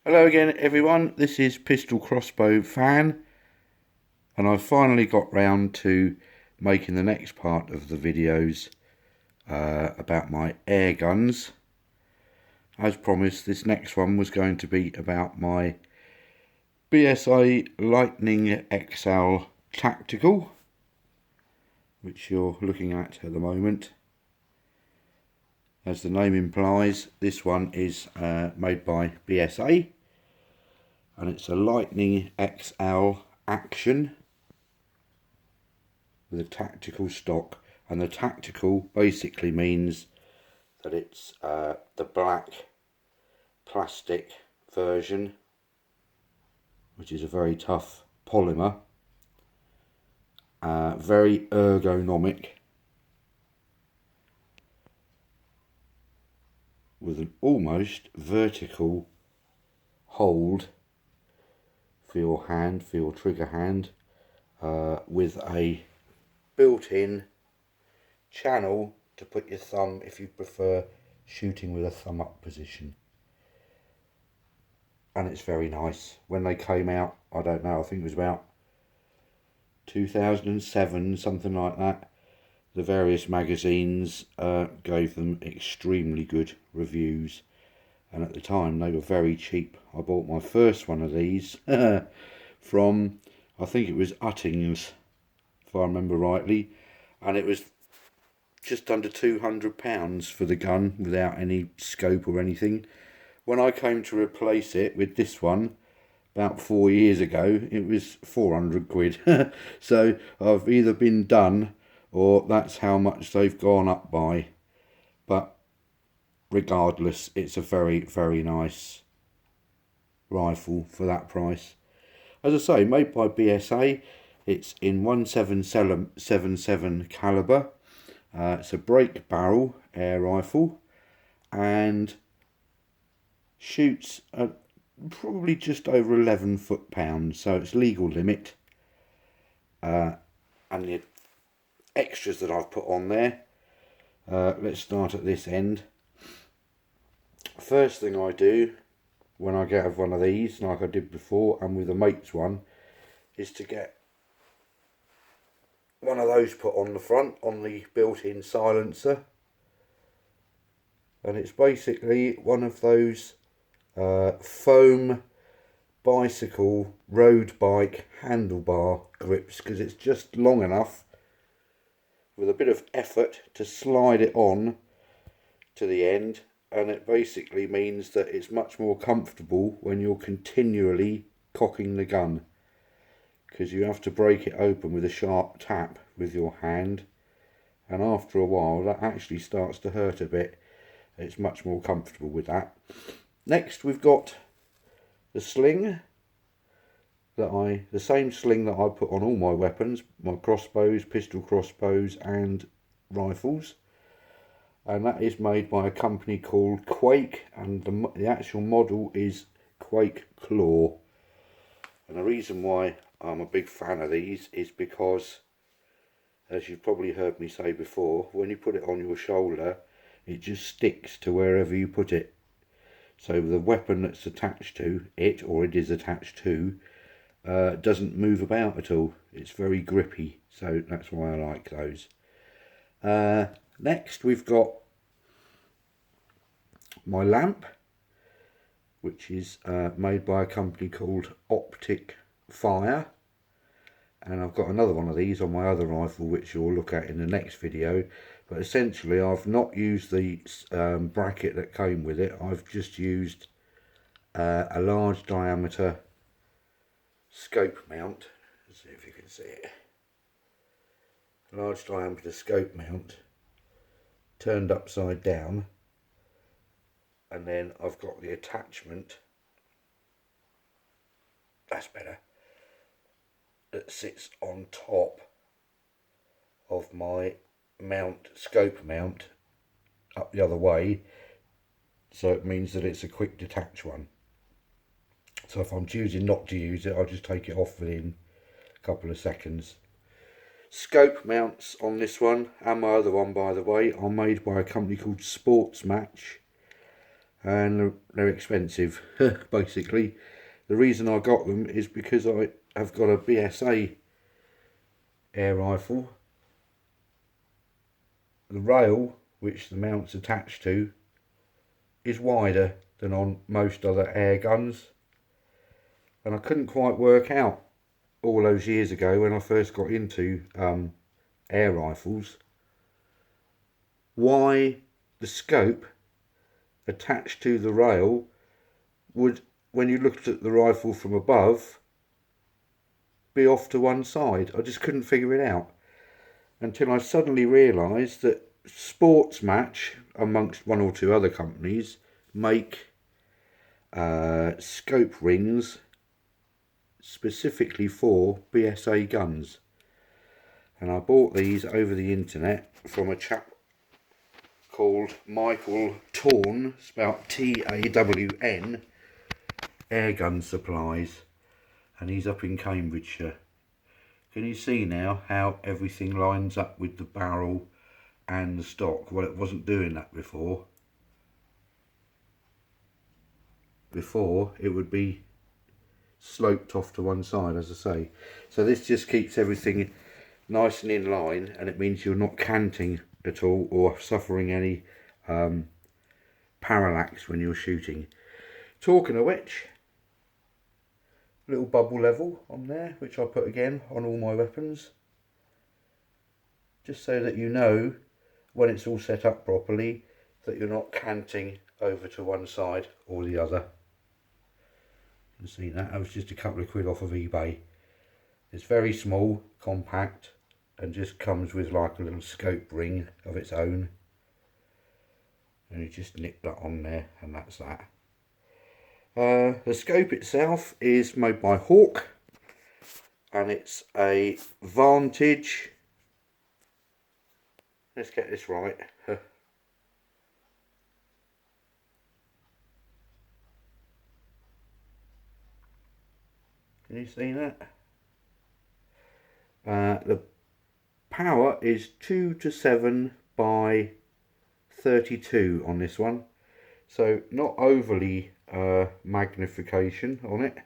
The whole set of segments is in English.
Hello again everyone, this is Pistol Crossbow Fan, and I've finally got round to making the next part of the videos about my air guns. As promised, this next one was going to be about my Bsa Lightning XL Tactical, which you're looking at the moment. As the name implies, this one is made by Bsa. And it's a Lightning XL Action with a tactical stock, and the tactical basically means that it's the black plastic version, which is a very tough polymer, very ergonomic, with an almost vertical hold for your hand, for your trigger hand, with a built-in channel to put your thumb if you prefer shooting with a thumb up position. And it's very nice. When they came out, I don't know, I think it was about 2007, something like that, the various magazines gave them extremely good reviews. And at the time they were very cheap. I bought my first one of these from, I think it was Utting's, if I remember rightly, and it was just under £200 for the gun without any scope or anything. When I came to replace it with this one about 4 years ago, it was 400 quid. So I've either been done or that's how much they've gone up by. But regardless, it's a very, very nice rifle for that price. As I say, made by Bsa. It's in 177 caliber. It's a break barrel air rifle and shoots at probably just over 11 foot-pounds, so it's legal limit. And the extras that I've put on there, let's start at this end. First thing I do when I get one of these, like I did before and with a mate's one, is to get one of those put on the front, on the built-in silencer. And it's basically one of those foam bicycle road bike handlebar grips, because it's just long enough with a bit of effort to slide it on to the end. And it basically means that it's much more comfortable when you're continually cocking the gun, because you have to break it open with a sharp tap with your hand, and after a while that actually starts to hurt a bit. It's much more comfortable with that. Next we've got the sling the same sling that I put on all my weapons, my crossbows, pistol crossbows and rifles. And that is made by a company called Quake, and the actual model is Quake Claw. And the reason why I'm a big fan of these is because, as you've probably heard me say before, when you put it on your shoulder, it just sticks to wherever you put it. So the weapon that's attached to it, or it is attached to, doesn't move about at all. It's very grippy, so that's why I like those. Next we've got my lamp, which is made by a company called Optic Fire, and I've got another one of these on my other rifle which you'll look at in the next video. But essentially I've not used the bracket that came with it. I've just used a large diameter scope mount. Let's see if you can see it. Large diameter scope mount turned upside down, and then I've got the attachment, that's better, that sits on top of my scope mount up the other way, so it means that it's a quick detach one. So if I'm choosing not to use it, I'll just take it off within a couple of seconds. Scope mounts on this one, and my other one by the way, are made by a company called Sports Match, and they're expensive. Basically, the reason I got them is because I have got a BSA air rifle. The rail which the mount's attached to is wider than on most other air guns, and I couldn't quite work out all those years ago when I first got into air rifles why the scope attached to the rail would, when you looked at the rifle from above, be off to one side. I just couldn't figure it out until I suddenly realised that Sports Match, amongst one or two other companies, make scope rings specifically for BSA guns, and I bought these over the internet from a chap called Michael Tawn, spelt T-A-W-N, Airgun Supplies, and he's up in Cambridgeshire. Can you see now how everything lines up with the barrel and the stock? Well, it wasn't doing that before. Before it would be sloped off to one side, as I say. So this just keeps everything nice and in line, and it means you're not canting at all or suffering any parallax when you're shooting. Talking of which, little bubble level on there, which I put again on all my weapons, just so that you know when it's all set up properly that you're not canting over to one side or the other. You can see that was just a couple of quid off of eBay. It's very small, compact, and just comes with like a little scope ring of its own, and you just nip that on there, and that's that. The scope itself is made by Hawk, and it's a Vantage. Let's get this right. Can you see that? The power is 2 to 7 by 32 on this one, so not overly magnification on it,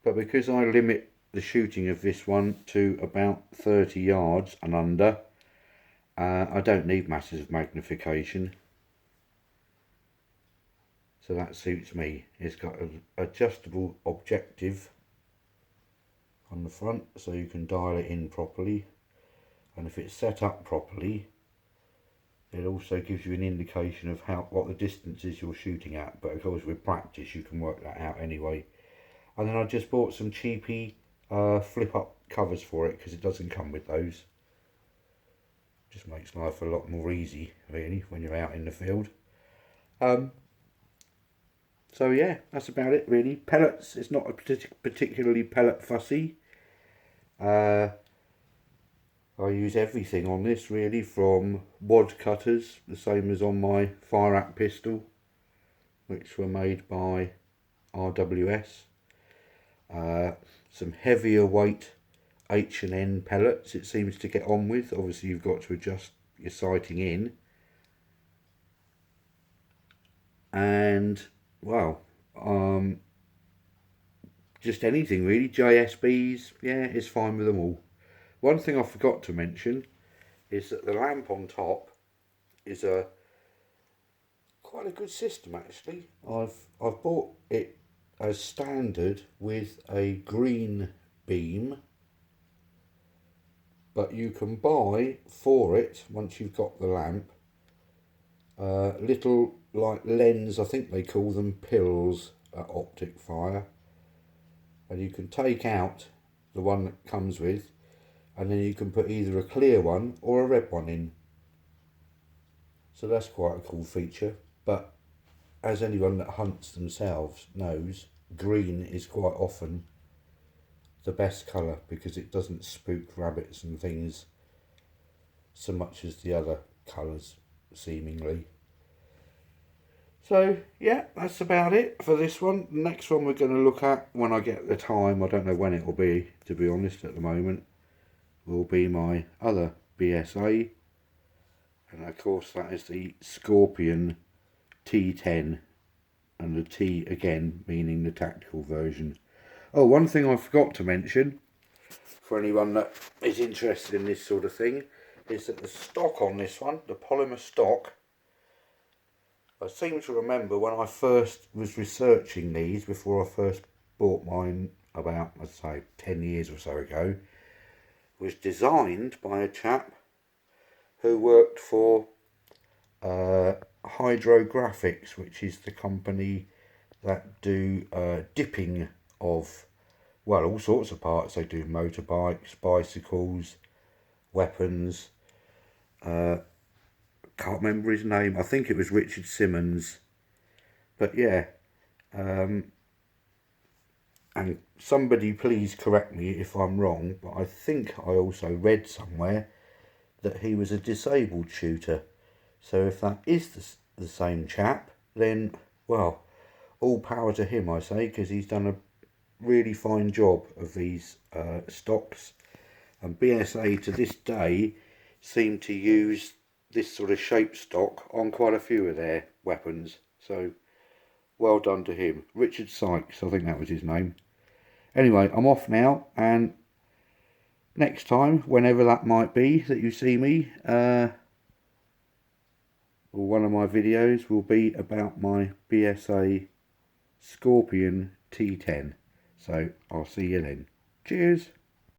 but because I limit the shooting of this one to about 30 yards and under, I don't need massive magnification, so that suits me. It's got an adjustable objective on the front, so you can dial it in properly, and if it's set up properly, it also gives you an indication of what the distances you're shooting at, but of course with practice you can work that out anyway. And then I just bought some cheapy flip up covers for it, because it doesn't come with those. Just makes life a lot more easy really when you're out in the field. So yeah, that's about it really. Pellets, it's not a particularly pellet fussy. I use everything on this really, from wad cutters, the same as on my fire act pistol, which were made by RWS. Some heavier weight H&N pellets it seems to get on with. Obviously you've got to adjust your sighting in. And well, just anything really. JSBs, yeah, it's fine with them all. One thing I forgot to mention is that the lamp on top is quite a good system actually. I've bought it as standard with a green beam, but you can buy for it, once you've got the lamp, little like lens, I think they call them pills at Optic Fire, and you can take out the one that comes with, and then you can put either a clear one or a red one in. So that's quite a cool feature, but as anyone that hunts themselves knows, green is quite often the best colour, because it doesn't spook rabbits and things so much as the other colours seemingly. So yeah, that's about it for this one. The next one we're going to look at, when I get the time, I don't know when it will be, to be honest at the moment, will be my other BSA, and of course that is the Scorpion T10, and the T again meaning the tactical version. Oh, one thing I forgot to mention, for anyone that is interested in this sort of thing, is that the stock on this one, the polymer stock, I seem to remember when I first was researching these, before I first bought mine about, I'd say, 10 years or so ago, was designed by a chap who worked for Hydrographics, which is the company that do dipping of, well, all sorts of parts. They do motorbikes, bicycles, weapons. Can't remember his name. I think it was Richard Simmons. But yeah, and somebody please correct me if I'm wrong, but I think I also read somewhere that he was a disabled shooter. So if that is the same chap, then, well, all power to him, I say, because he's done a really fine job of these stocks. And BSA to this day seem to use this sort of shape stock on quite a few of their weapons. So well done to him. Richard Sykes, I think that was his name. Anyway, I'm off now, and next time, whenever that might be that you see me, or one of my videos will be about my BSA Scorpion T10. So I'll see you then. Cheers.